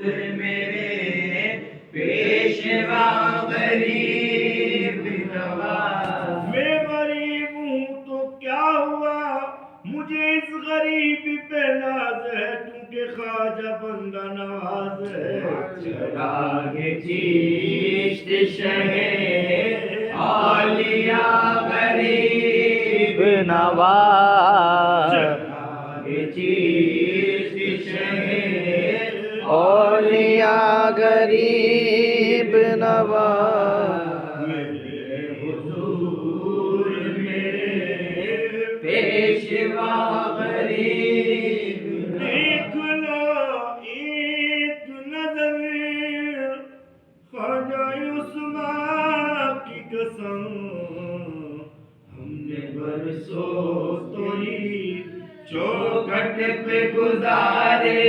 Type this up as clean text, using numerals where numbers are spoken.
मेरे पेशवा गरीब नवाज। मैं गरीब हूँ तो क्या हुआ, मुझे इस गरीबी पे नाज है, क्योंकि ख्वाजा बंदा नवाज है। चरागे चिश्त शहे औलिया गरीब नवाज। चरागे चिश्त शहे औलिया गरीब नवाज। मेरे हुजूर मेरे पेशवा गरीब देख लो एक नजर ख्वाजा उस्मान की कसम, हमने बरसों तोरी चौखट पे गुजारे